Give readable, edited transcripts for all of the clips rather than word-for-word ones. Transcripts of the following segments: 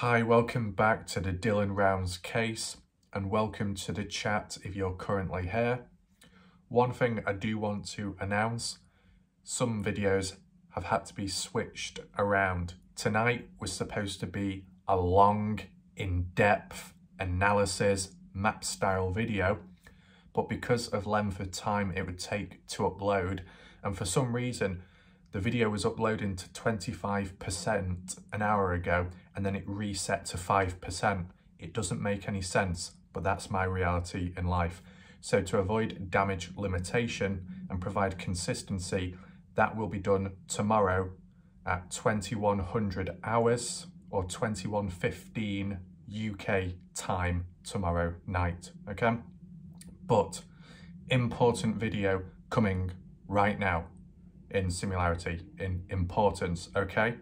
Hi, welcome back to the Dylan Rounds case and welcome to the chat if you're currently here. One thing I do want to announce, some videos have had to be switched around. Tonight was supposed to be a long, in-depth analysis, map style video, but because of length of time it would take to upload, and for some reason the video was uploading to 25% an hour ago and then it reset to 5%. It doesn't make any sense, but that's my reality in life. So to avoid damage limitation and provide consistency, that will be done tomorrow at 2100 hours or 21:15 UK time tomorrow night, okay? But important video coming right now in similarity, in importance, okay?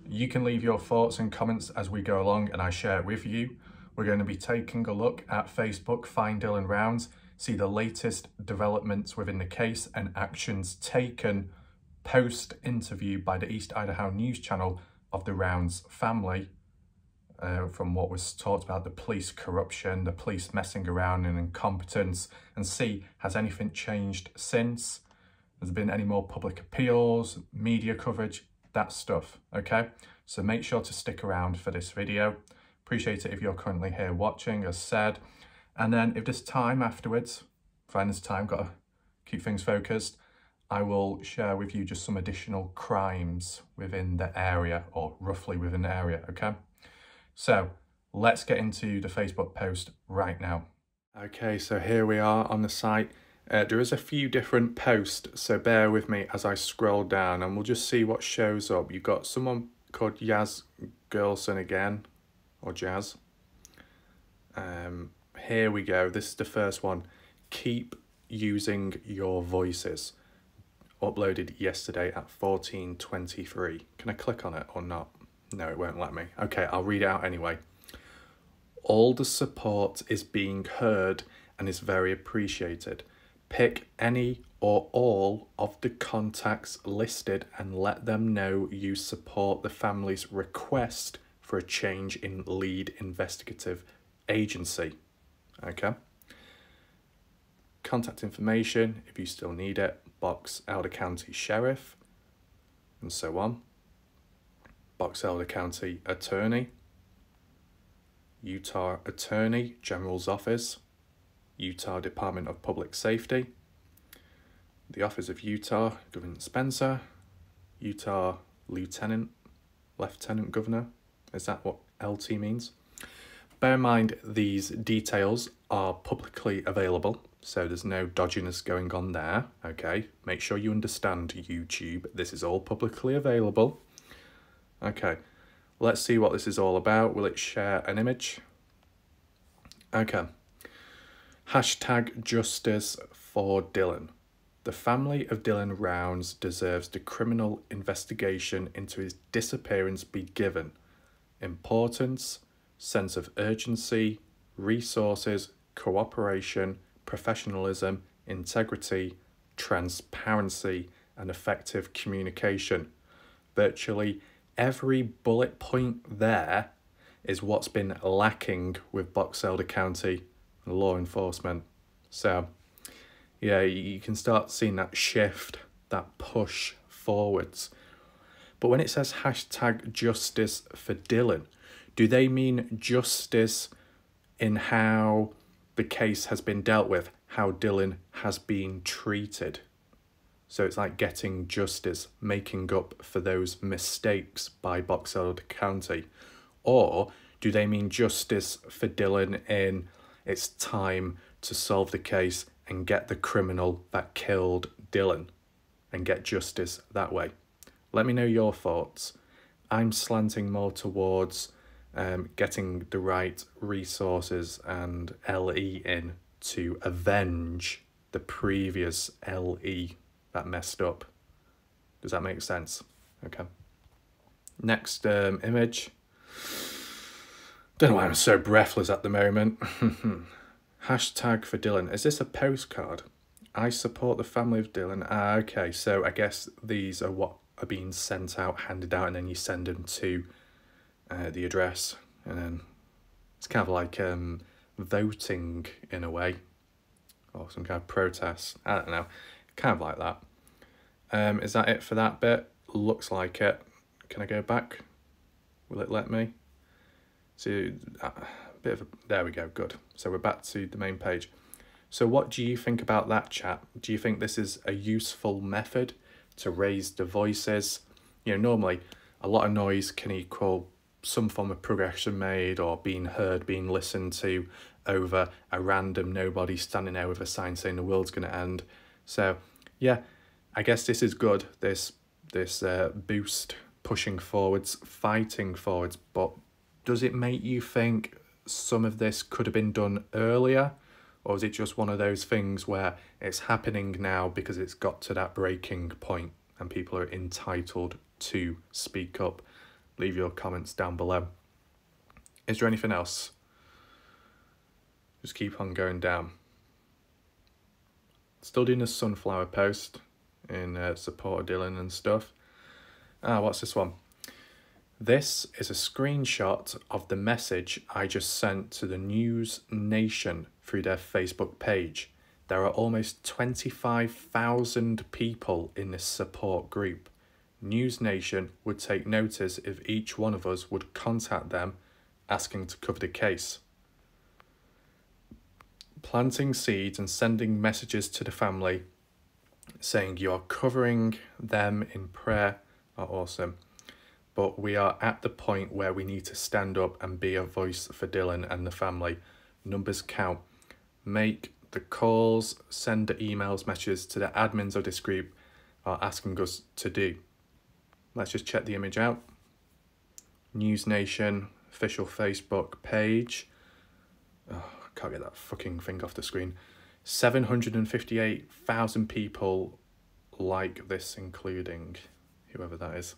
You can leave your thoughts and comments as we go along and I share it with you. We're going to be taking a look at Facebook, Find Dylan Rounds, see the latest developments within the case and actions taken post-interview by the East Idaho News Channel of the Rounds family, from what was talked about, the police corruption, the police messing around and incompetence, and see, has anything changed since? Has there been any more public appeals, media coverage, that stuff, okay? So make sure to stick around for this video. Appreciate it if you're currently here watching, as said. And then if there's time afterwards, find this time, got to keep things focused, I will share with you just some additional crimes within the area, or roughly within the area, okay? So let's get into the Facebook post right now. Okay, so here we are on the site. There is a few different posts, so bear with me as I scroll down and we'll just see what shows up. You've got someone called Yaz Girlson again, or Jazz. Here we go, this is the first one. Keep using your voices. Uploaded yesterday at 14:23. Can I click on it or not? No, it won't let me. Okay, I'll read it out anyway. All the support is being heard and is very appreciated. Pick any or all of the contacts listed and let them know you support the family's request for a change in lead investigative agency. Okay. Contact information, if you still need it, Box Elder County Sheriff, and so on. Box Elder County Attorney, Utah Attorney General's Office, Utah Department of Public Safety, the Office of Utah Governor Spencer, Utah Lieutenant Governor. Is that what LT means? Bear in mind these details are publicly available, so there's no dodginess going on there, okay? Make sure you understand, YouTube, this is all publicly available. Okay, let's see what this is all about. Will it share an image? Okay. Hashtag justice for Dylan. The family of Dylan Rounds deserves the criminal investigation into his disappearance be given importance, sense of urgency, resources, cooperation, professionalism, integrity, transparency, and effective communication. Virtually every bullet point there is what's been lacking with Box Elder County law enforcement. So yeah, you can start seeing that shift, that push forwards. But when it says hashtag justice for Dylan, do they mean justice in how the case has been dealt with, how Dylan has been treated? So it's like getting justice, making up for those mistakes by Box Elder County. Or do they mean justice for Dylan in it's time to solve the case and get the criminal that killed Dylan and get justice that way? Let me know your thoughts. I'm slanting more towards getting the right resources and LE in to avenge the previous LE that messed up. Does that make sense? Okay. Next image. Don't know why I'm so breathless at the moment. Hashtag for Dylan. Is this a postcard? I support the family of Dylan. Ah, okay, so I guess these are what are being sent out, handed out, and then you send them to the address, and then it's kind of like voting in a way, or some kind of protest. I don't know, kind of like that. Is that it for that bit? Looks like it. Can I go back? Will it let me? So there we go, good. So we're back to the main page. So what do you think about that, chat? Do you think this is a useful method to raise the voices? You know, normally a lot of noise can equal some form of progression made or being heard, being listened to over a random nobody standing there with a sign saying the world's going to end. So yeah, I guess this is good, this boost, pushing forwards, fighting forwards, but does it make you think some of this could have been done earlier? Or is it just one of those things where it's happening now because it's got to that breaking point and people are entitled to speak up? Leave your comments down below. Is there anything else? Just keep on going down. Still doing a sunflower post in support of Dylan and stuff. What's this one? This is a screenshot of the message I just sent to the News Nation through their Facebook page. There are almost 25,000 people in this support group. News Nation would take notice if each one of us would contact them asking to cover the case. Planting seeds and sending messages to the family saying you are covering them in prayer are awesome. But we are at the point where we need to stand up and be a voice for Dylan and the family. Numbers count. Make the calls, send the emails, messages to the admins of this group are asking us to do. Let's just check the image out. News Nation official Facebook page. Oh, I can't get that fucking thing off the screen. 758,000 people like this, including whoever that is.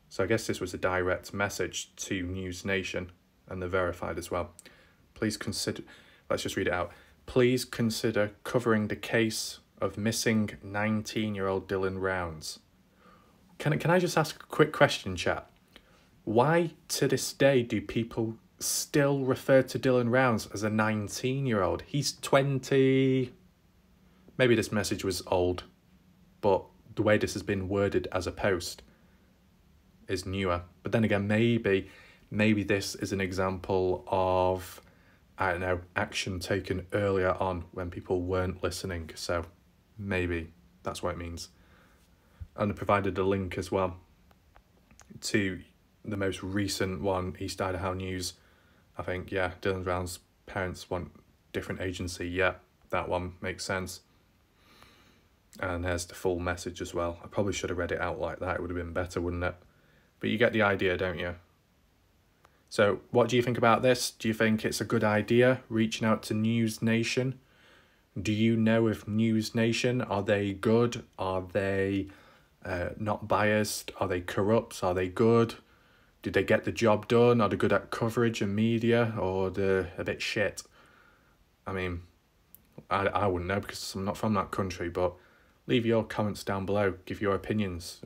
So I guess this was a direct message to News Nation, and they're verified as well. Please consider, let's just read it out. Please consider covering the case of missing 19-year-old Dylan Rounds. Can I just ask a quick question, chat? Why to this day do people still refer to Dylan Rounds as a 19-year-old? He's 20. Maybe this message was old, but the way this has been worded as a post is newer. But then again, maybe this is an example of, I don't know, action taken earlier on when people weren't listening. So maybe that's what it means. And I provided a link as well to the most recent one, East Idaho News. I think, yeah, Dylan Brown's parents want different agency. Yeah, that one makes sense. And there's the full message as well. I probably should have read it out like that. It would have been better, wouldn't it? But you get the idea, don't you? So what do you think about this? Do you think it's a good idea, reaching out to News Nation? Do you know if News Nation, are they good? Are they not biased? Are they corrupt? Are they good? Did they get the job done? Are they good at coverage and media? Or they're a bit shit? I mean, I wouldn't know because I'm not from that country, but leave your comments down below. Give your opinions.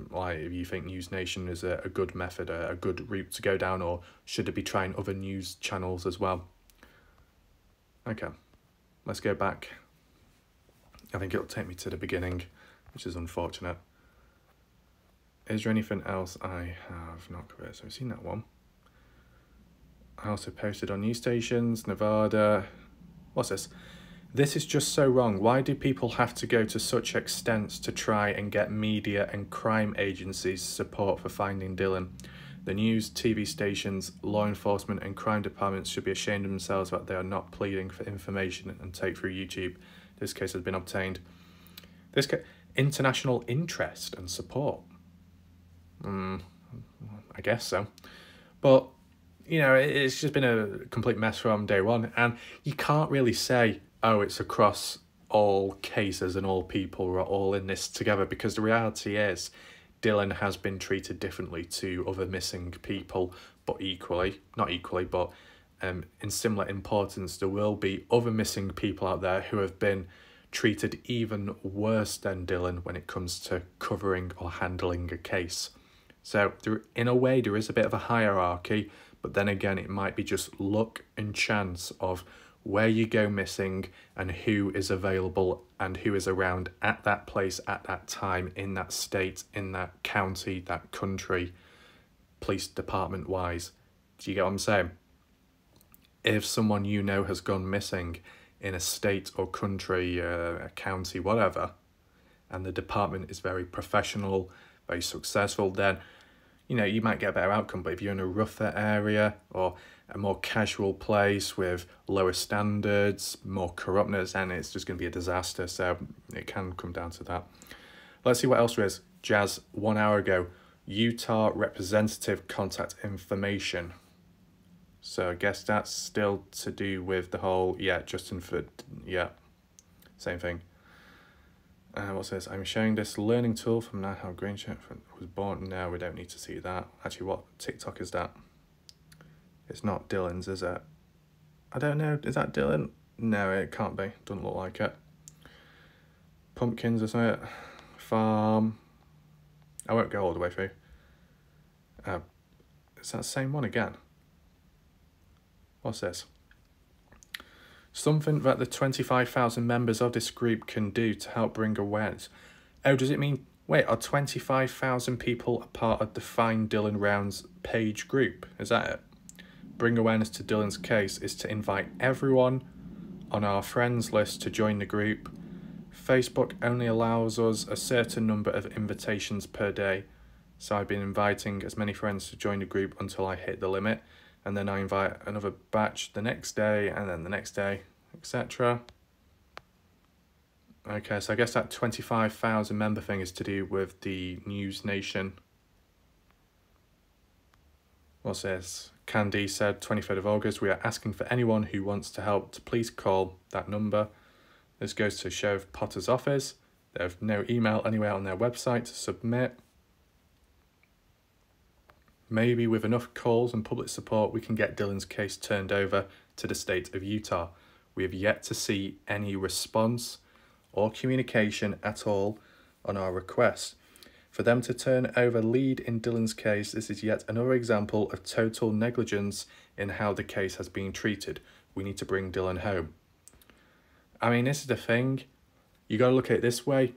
Like if you think News Nation is a good method, a good route to go down, or should it be trying other news channels as well? Okay, let's go back. I think it'll take me to the beginning, which is unfortunate. Is there anything else I have not covered? So I've seen that one. I also posted on news stations, Nevada. What's this? This is just so wrong. Why do people have to go to such extents to try and get media and crime agencies support for finding Dylan? The news, TV stations, law enforcement and crime departments should be ashamed of themselves that they are not pleading for information and take through YouTube. This case has been obtained. International interest and support. I guess so. But, you know, it's just been a complete mess from day one. And you can't really say, oh, it's across all cases and all people are all in this together, because the reality is Dylan has been treated differently to other missing people, but not equally, but in similar importance, there will be other missing people out there who have been treated even worse than Dylan when it comes to covering or handling a case. So there, in a way, there is a bit of a hierarchy, but then again, it might be just luck and chance of where you go missing and who is available and who is around at that place at that time, in that state, in that county, that country, police department wise. Do you get what I'm saying? If someone you know has gone missing in a state or country, a county, whatever, and the department is very professional, very successful, then, you know, you might get a better outcome. But if you're in a rougher area or a more casual place with lower standards, more corruptness, and it's just going to be a disaster. So it can come down to that. Let's see what else there is. Jazz, 1 hour ago, Utah representative contact information. So I guess that's still to do with the whole, yeah, Justin Ford, yeah, same thing. What's this? I'm showing this learning tool from now how Green Shirt was born. No, we don't need to see that. Actually, what TikTok is that? It's not Dylan's, is it? I don't know. Is that Dylan? No, it can't be. Doesn't look like it. Pumpkins or something. Farm. I won't go all the way through. Is that the same one again? What's this? Something that the 25,000 members of this group can do to help bring awareness. Oh, does it mean, wait, are 25,000 people a part of the Find Dylan Rounds page group? Is that it? Bring awareness to Dylan's case is to invite everyone on our friends list to join the group. Facebook only allows us a certain number of invitations per day, so I've been inviting as many friends to join the group until I hit the limit, and then I invite another batch the next day, and then the next day, etc. Okay, so I guess that 25,000 member thing is to do with the News Nation. What's this? Candy said, 23rd of August, we are asking for anyone who wants to help to please call that number. This goes to Sheriff Potter's office. They have no email anywhere on their website to submit. Maybe with enough calls and public support, we can get Dylan's case turned over to the state of Utah. We have yet to see any response or communication at all on our request. For them to turn over lead in Dylan's case, this is yet another example of total negligence in how the case has been treated. We need to bring Dylan home. I mean, this is the thing. You got to look at it this way.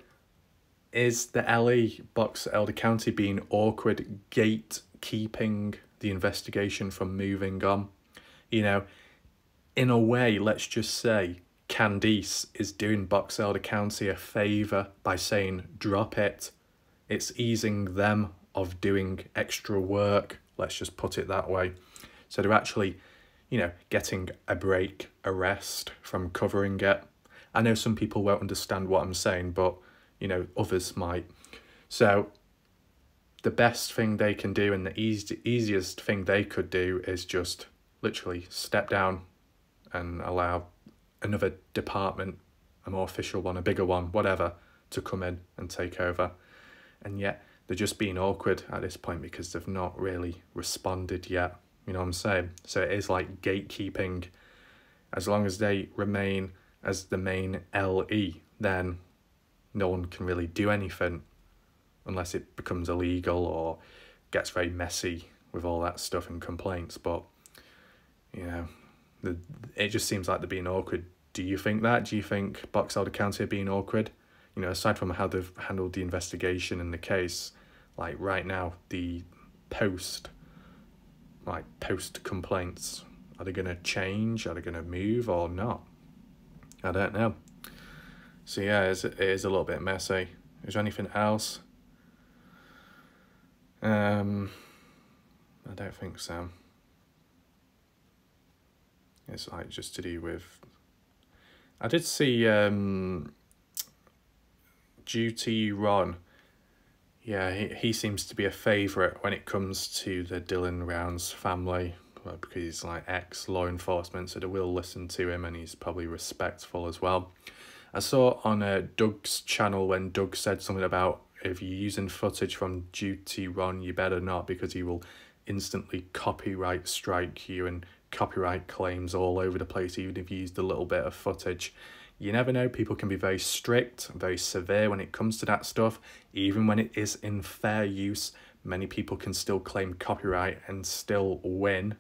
Is the LE, Box Elder County, being awkward, gatekeeping the investigation from moving on? You know, in a way, let's just say Candice is doing Box Elder County a favour by saying, drop it. It's easing them of doing extra work. Let's just put it that way. So they're actually, you know, getting a break, a rest from covering it. I know some people won't understand what I'm saying, but, you know, others might. So the best thing they can do and the easiest thing they could do is just literally step down and allow another department, a more official one, a bigger one, whatever, to come in and take over. And yet they're just being awkward at this point because they've not really responded yet. You know what I'm saying? So it is like gatekeeping. As long as they remain as the main LE, then no one can really do anything unless it becomes illegal or gets very messy with all that stuff and complaints. But, you know, it just seems like they're being awkward. Do you think that? Do you think Box Elder County are being awkward? You know, aside from how they've handled the investigation and the case, like right now, the post complaints, are they going to change? Are they going to move or not? I don't know. So yeah, it is a little bit messy. Is there anything else? I don't think so. It's like just to do with... I did see Duty Ron. Yeah, he seems to be a favourite when it comes to the Dylan Rounds family, because he's like ex-law enforcement, so they will listen to him and he's probably respectful as well. I saw on Doug's channel when Doug said something about if you're using footage from Duty Ron, you better not, because he will instantly copyright strike you and copyright claims all over the place, even if you used a little bit of footage. You never know, people can be very strict, very severe when it comes to that stuff, even when it is in fair use. Many people can still claim copyright and still win.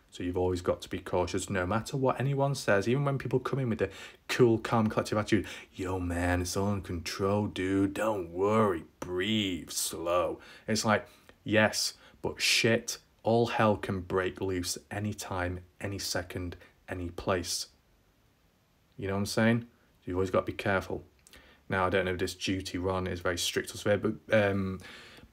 So you've always got to be cautious no matter what anyone says, even when people come in with the cool, calm, collective attitude. Yo, man, it's all in control, dude. Don't worry. Breathe slow. It's like, yes, but shit, all hell can break loose anytime, any second, any place. You know what I'm saying? You've always got to be careful. Now, I don't know if this duty Ron is very strict or severe, but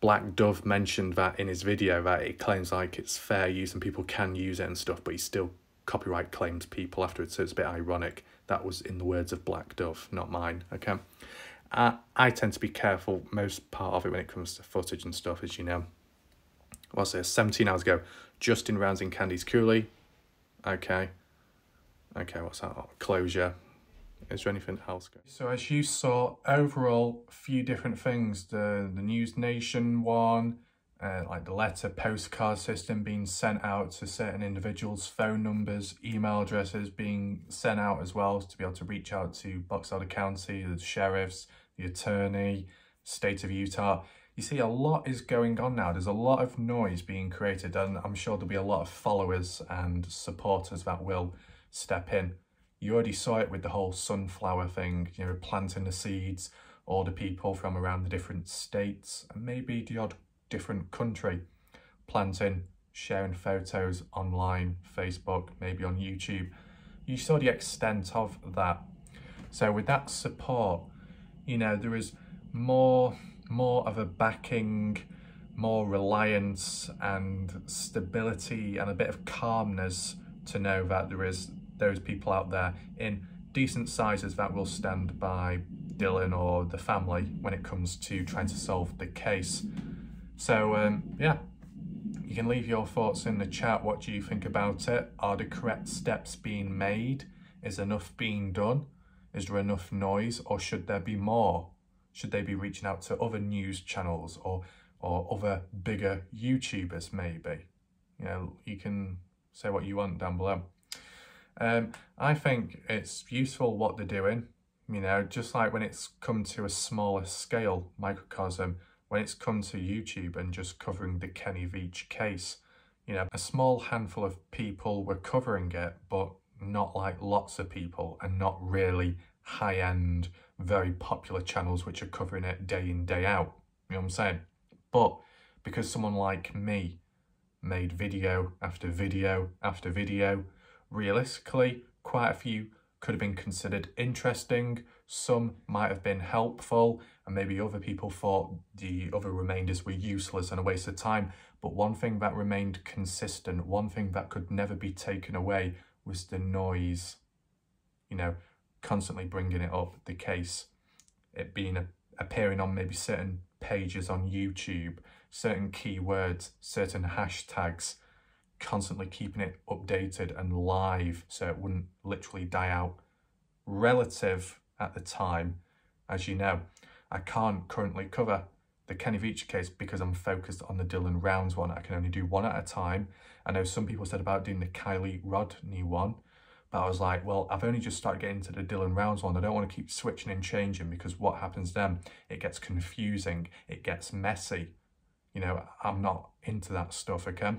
Black Dove mentioned that in his video, that it claims like it's fair use and people can use it and stuff, but he still copyright claims people afterwards, so it's a bit ironic. That was in the words of Black Dove, not mine, okay? I tend to be careful most part of it when it comes to footage and stuff, as you know. What's this? 17 hours ago, Justin rounds in Candice Cooley. Okay, what's that? Oh, closure. Is there anything else? So as you saw, overall, a few different things. The News Nation one, like the letter postcard system being sent out to certain individuals, phone numbers, email addresses being sent out as well to be able to reach out to Box Elder County, the sheriffs, the attorney, state of Utah. You see, a lot is going on now. There's a lot of noise being created, and I'm sure there'll be a lot of followers and supporters that will step in. You already saw it with the whole sunflower thing, you know, planting the seeds, all the people from around the different states, and maybe the odd different country, planting, sharing photos online, Facebook, maybe on YouTube. You saw the extent of that. So with that support, you know, there is more of a backing, more reliance and stability and a bit of calmness to know that there is those people out there in decent sizes that will stand by Dylan or the family when it comes to trying to solve the case. So yeah, you can leave your thoughts in the chat. What do you think about it? Are the correct steps being made? Is enough being done? Is there enough noise, or should there be more? Should they be reaching out to other news channels or other bigger YouTubers maybe? You know, you can say what you want down below. I think it's useful what they're doing, you know, just like when it's come to a smaller scale microcosm, when it's come to YouTube and just covering the Kenny Veach case, you know, a small handful of people were covering it, but not like lots of people, and not really high-end, very popular channels which are covering it day in, day out, you know what I'm saying? But because someone like me made video after video after video, realistically, quite a few could have been considered interesting, some might have been helpful, and maybe other people thought the other remainders were useless and a waste of time. But one thing that remained consistent, one thing that could never be taken away, was the noise. You know, constantly bringing it up, the case, it being appearing on maybe certain pages on YouTube, certain keywords, certain hashtags, constantly keeping it updated and live so it wouldn't literally die out. Relative at the time, as you know, I can't currently cover the Kenny Veach case because I'm focused on the Dylan Rounds one. I can only do one at a time. I know some people said about doing the Kylie Rodney one, but I was like, well, I've only just started getting into the Dylan Rounds one. I don't want to keep switching and changing, because what happens then? It gets confusing, it gets messy. You know, I'm not into that stuff, okay?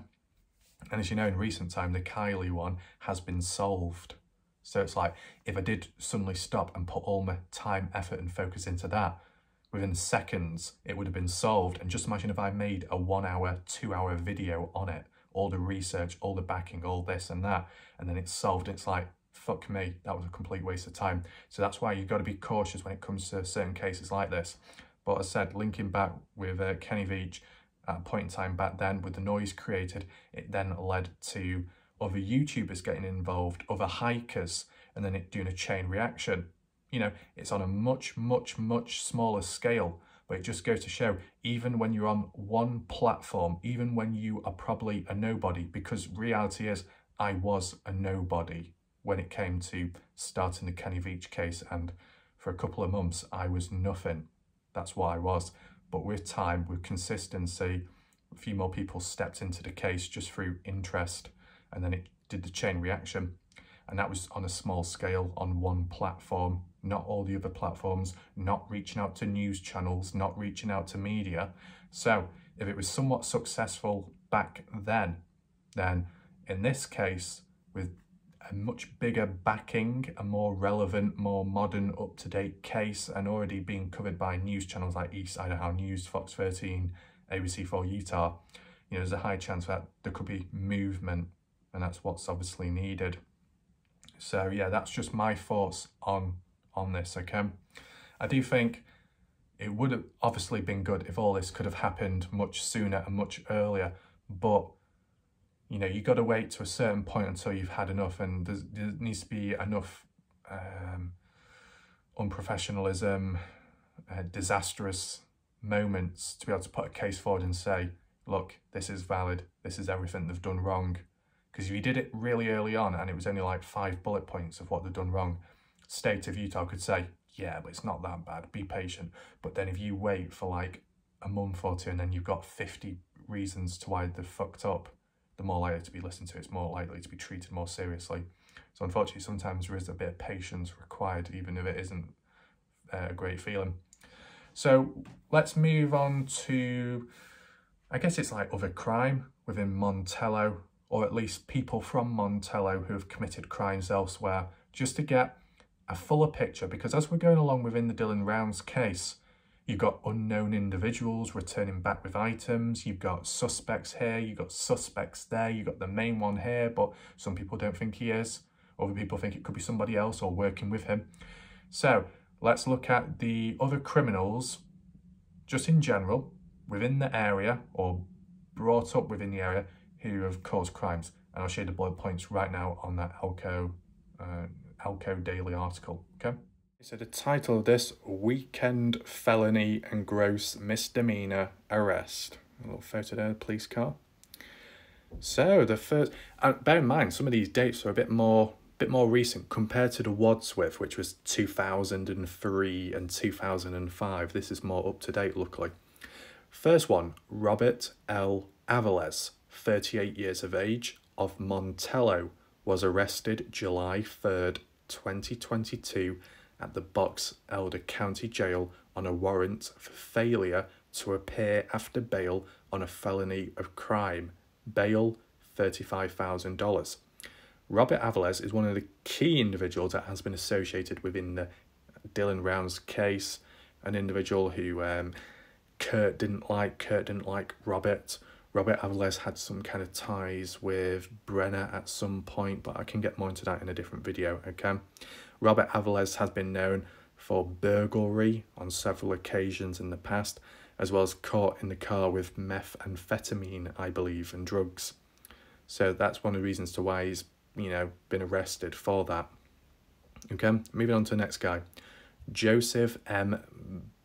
And as you know, in recent time, the Kylie one has been solved. So it's like, if I did suddenly stop and put all my time, effort and focus into that, within seconds, it would have been solved. And just imagine if I made a 1 hour, 2 hour video on it, all the research, all the backing, all this and that, and then it's solved. It's like, fuck me, that was a complete waste of time. So that's why you've got to be cautious when it comes to certain cases like this. But as I said, linking back with Kenny Veach, at a point in time back then, with the noise created, it then led to other YouTubers getting involved, other hikers, and then it doing a chain reaction. You know, it's on a much, much, much smaller scale, but it just goes to show, even when you're on one platform, even when you are probably a nobody, because reality is, I was a nobody when it came to starting the Kenny Veach case, and for a couple of months, I was nothing. That's what I was. But with time, with consistency, a few more people stepped into the case just through interest, and then it did the chain reaction. And that was on a small scale on one platform, not all the other platforms, not reaching out to news channels, not reaching out to media. So if it was somewhat successful back then in this case, with a much bigger backing, a more relevant, more modern, up-to-date case, and already being covered by news channels like East Idaho News, Fox 13, ABC4 Utah, you know, there's a high chance that there could be movement, and that's what's obviously needed. So yeah, that's just my thoughts on this, okay? I do think it would have obviously been good if all this could have happened much sooner and much earlier, but you know, you got to wait to a certain point until you've had enough, and there needs to be enough unprofessionalism, disastrous moments to be able to put a case forward and say, look, this is valid, this is everything they've done wrong. Because if you did it really early on and it was only like 5 bullet points of what they've done wrong, state of Utah could say, yeah, but it's not that bad, be patient. But then if you wait for like a month or two and then you've got 50 reasons to why they've fucked up, the more likely to be listened to, it's more likely to be treated more seriously. So unfortunately, sometimes there is a bit of patience required, even if it isn't a great feeling. So let's move on to, I guess it's like other crime within Montello, or at least people from Montello who have committed crimes elsewhere, just to get a fuller picture, because as we're going along within the Dylan Rounds case, you've got unknown individuals returning back with items, you've got suspects here, you've got suspects there, you've got the main one here, but some people don't think he is. Other people think it could be somebody else or working with him. So let's look at the other criminals, just in general, within the area or brought up within the area who have caused crimes. And I'll show you the bullet points right now on that Elko Daily article, okay? So the title of this, Weekend Felony and Gross Misdemeanor Arrest. A little photo there, police car. So the first, bear in mind, some of these dates are a bit more recent compared to the Wadsworth, which was 2003 and 2005. This is more up to date, luckily. First one, Robert L. Aviles, 38 years of age, of Montello, was arrested July 3rd, 2022 at the Box Elder County Jail on a warrant for failure to appear after bail on a felony of crime. Bail, $35,000. Robert Aviles is one of the key individuals that has been associated within the Dylan Rounds case, an individual who Kurt didn't like Robert. Robert Aviles had some kind of ties with Brenner at some point, but I can get more into that in a different video, okay? Robert Aviles has been known for burglary on several occasions in the past, as well as caught in the car with methamphetamine, I believe, and drugs. So that's one of the reasons to why he's, you know, been arrested for that. Okay, moving on to the next guy. Joseph M.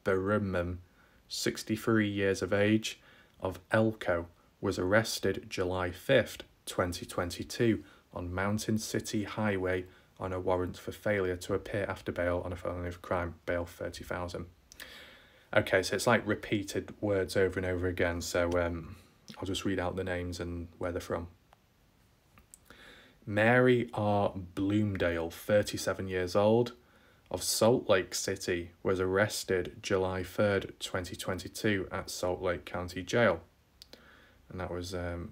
Berman, 63 years of age, of Elko, was arrested July 5th, 2022 on Mountain City Highway on a warrant for failure to appear after bail on a felony of crime. Bail, $30,000. Okay, so it's like repeated words over and over again, so I'll just read out the names and where they're from. Mary R. Bloomdale, 37 years old, of Salt Lake City, was arrested July 3rd, 2022 at Salt Lake County Jail. And that was, the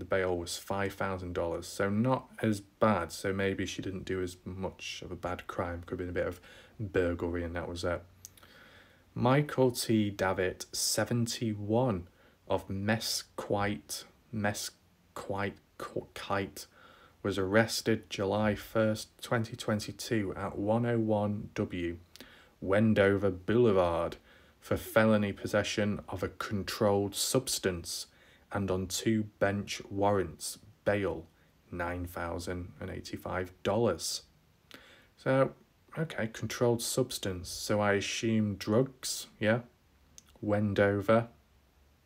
bail was $5,000, so not as bad. So maybe she didn't do as much of a bad crime. Could have been a bit of burglary, and that was it. Michael T. Davitt, 71, of Mesquite, was arrested July 1st, 2022 at 101W Wendover Boulevard for felony possession of a controlled substance and on 2 bench warrants. Bail, $9,085. So, okay, controlled substance. So I assume drugs, yeah? Wendover,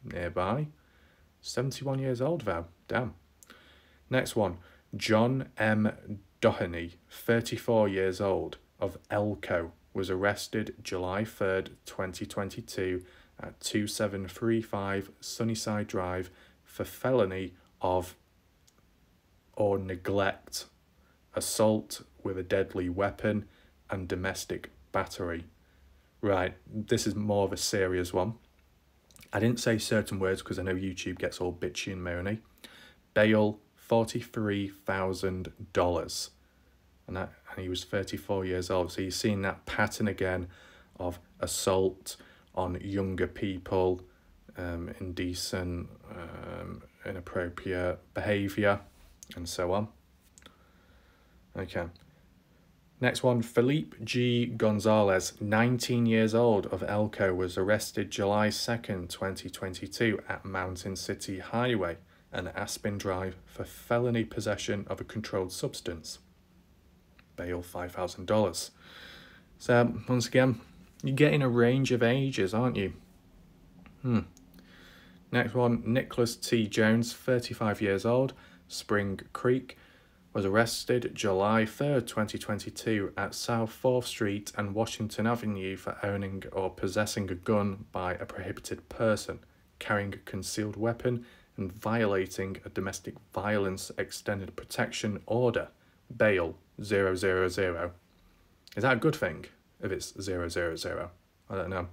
nearby. 71 years old, though. Damn. Next one. John M. Doheny, 34 years old, of Elko, was arrested July 3rd, 2022 at 2735 Sunnyside Drive for felony of or neglect, assault with a deadly weapon, and domestic battery. Right, this is more of a serious one. I didn't say certain words because I know YouTube gets all bitchy and moany. Bail, $43,000. And he was 34 years old. So you're seeing that pattern again of assault on younger people, indecent, inappropriate behaviour, and so on. Okay. Next one, Felipe G. Gonzalez, 19 years old, of Elko, was arrested July 2nd, 2022 at Mountain City Highway and Aspen Drive for felony possession of a controlled substance. Bail $5,000. So, once again, you're getting a range of ages, aren't you? Next one, Nicholas T. Jones, 35 years old, Spring Creek, was arrested July 3rd, 2022 at South 4th Street and Washington Avenue for owning or possessing a gun by a prohibited person, carrying a concealed weapon, and violating a domestic violence extended protection order. Bail 000. Is that a good thing if it's 000? I don't know.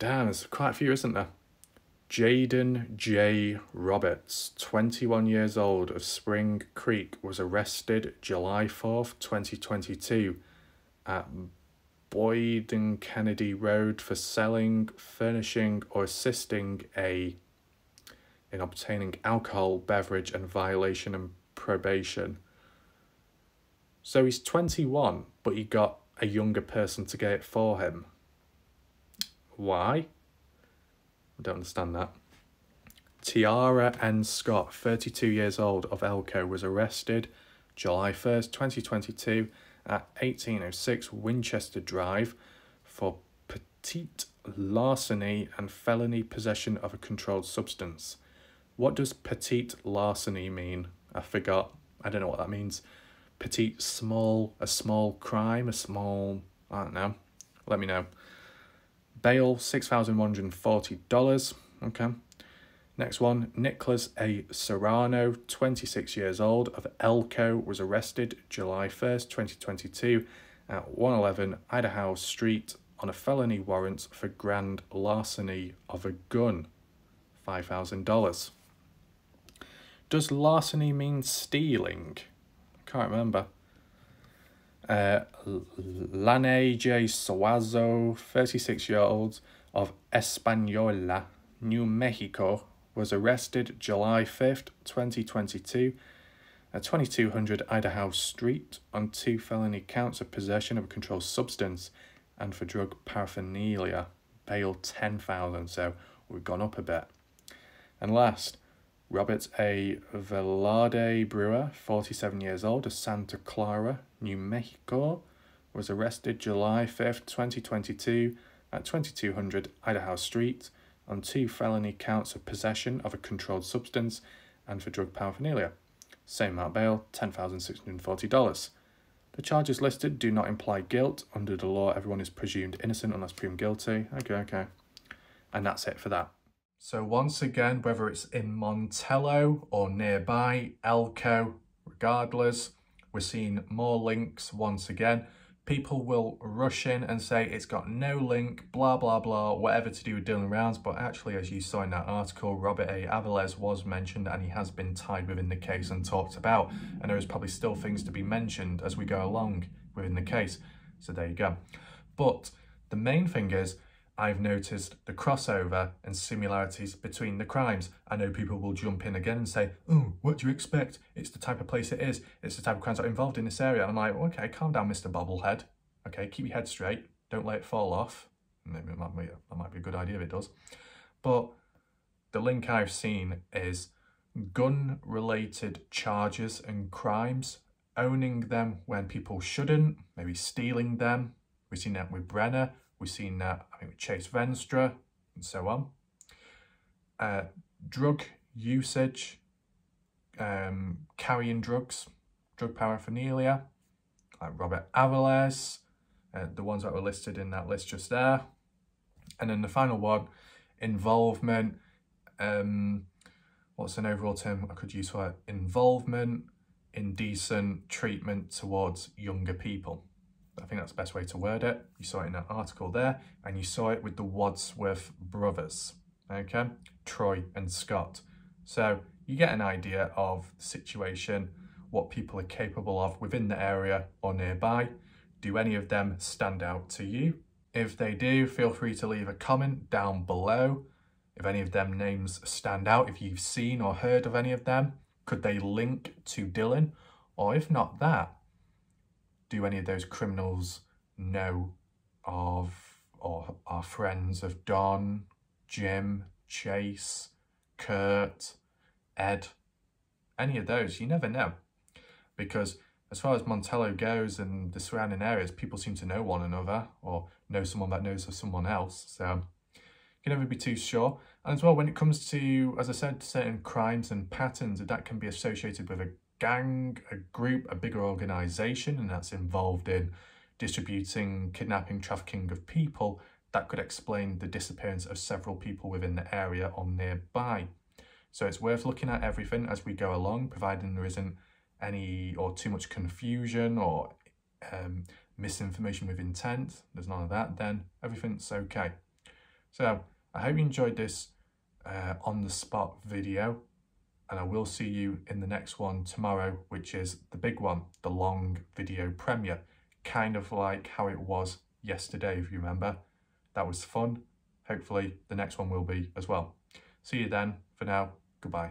Damn, there's quite a few, isn't there? Jaden J. Roberts, 21 years old, of Spring Creek, was arrested July 4th, 2022 at Boyd and Kennedy Road for selling, furnishing, or assisting in obtaining alcohol, beverage, and violation and probation. So he's 21, but he got a younger person to get it for him. Why? I don't understand that. Tiara N. Scott, 32 years old, of Elko, was arrested July 1st, 2022 at 1806 Winchester Drive for petite larceny and felony possession of a controlled substance. What does petite larceny mean? I forgot. I don't know what that means. Petite, small, a small crime, a small, I don't know. Let me know. Bail, $6,140. Okay. Next one, Nicholas A. Serrano, 26 years old, of Elko, was arrested July 1st, 2022 at 111 Idaho Street on a felony warrant for grand larceny of a gun. $5,000. Does larceny mean stealing? Can't remember. Lane J. Suazo, 36 years old, of Española, New Mexico, was arrested July 5th, 2022 at 2200 Idaho Street on 2 felony counts of possession of a controlled substance and for drug paraphernalia. Bail $10,000, so we've gone up a bit. And last, Robert A. Velarde Brewer, 47 years old, of Santa Clara, New Mexico, was arrested July 5th, 2022 at 2200 Idaho Street on 2 felony counts of possession of a controlled substance and for drug paraphernalia. Same amount bail, $10,640. The charges listed do not imply guilt. Under the law, everyone is presumed innocent unless proven guilty. Okay. And that's it for that. So once again, whether it's in Montello or nearby, Elko, regardless, we're seeing more links once again. People will rush in and say it's got no link, blah, blah, blah, whatever to do with Dylan Rounds. But actually, as you saw in that article, Robert A. Aviles was mentioned and he has been tied within the case and talked about. And there is probably still things to be mentioned as we go along within the case. So there you go. But the main thing is, I've noticed the crossover and similarities between the crimes. I know people will jump in again and say, oh, what do you expect? It's the type of place it is. It's the type of crimes that are involved in this area. And I'm like, okay, calm down, Mr. Bobblehead. Okay, keep your head straight. Don't let it fall off. Maybe that might be a good idea if it does. But the link I've seen is gun-related charges and crimes, owning them when people shouldn't, maybe stealing them. We've seen that with Brenner. We've seen that, I think, with Chase Venstra and so on. Drug usage, carrying drugs, drug paraphernalia, like Robert Aviles, the ones that were listed in that list just there. And then the final one, involvement. What's an overall term I could use for it? Involvement, indecent treatment towards younger people. I think that's the best way to word it. You saw it in that article there, and you saw it with the Wadsworth brothers, okay? Troy and Scott. So you get an idea of the situation, what people are capable of within the area or nearby. Do any of them stand out to you? If they do, feel free to leave a comment down below. If any of them names stand out, if you've seen or heard of any of them, could they link to Dylan? Or if not that, do any of those criminals know of or are friends of Don, Jim, Chase, Kurt, Ed? Any of those, you never know. Because as far as Montello goes and the surrounding areas, people seem to know one another or know someone that knows of someone else. So you can never be too sure. And as well, when it comes to, as I said, certain crimes and patterns, that can be associated with a gang, a group, a bigger organisation, and that's involved in distributing, kidnapping, trafficking of people. That could explain the disappearance of several people within the area or nearby. So it's worth looking at everything as we go along, providing there isn't any or too much confusion or misinformation with intent. There's none of that, then everything's okay. So I hope you enjoyed this on the spot video, and I will see you in the next one tomorrow, which is the big one, the long video premiere, kind of like how it was yesterday, if you remember. That was fun. Hopefully the next one will be as well. See you then. For now, goodbye.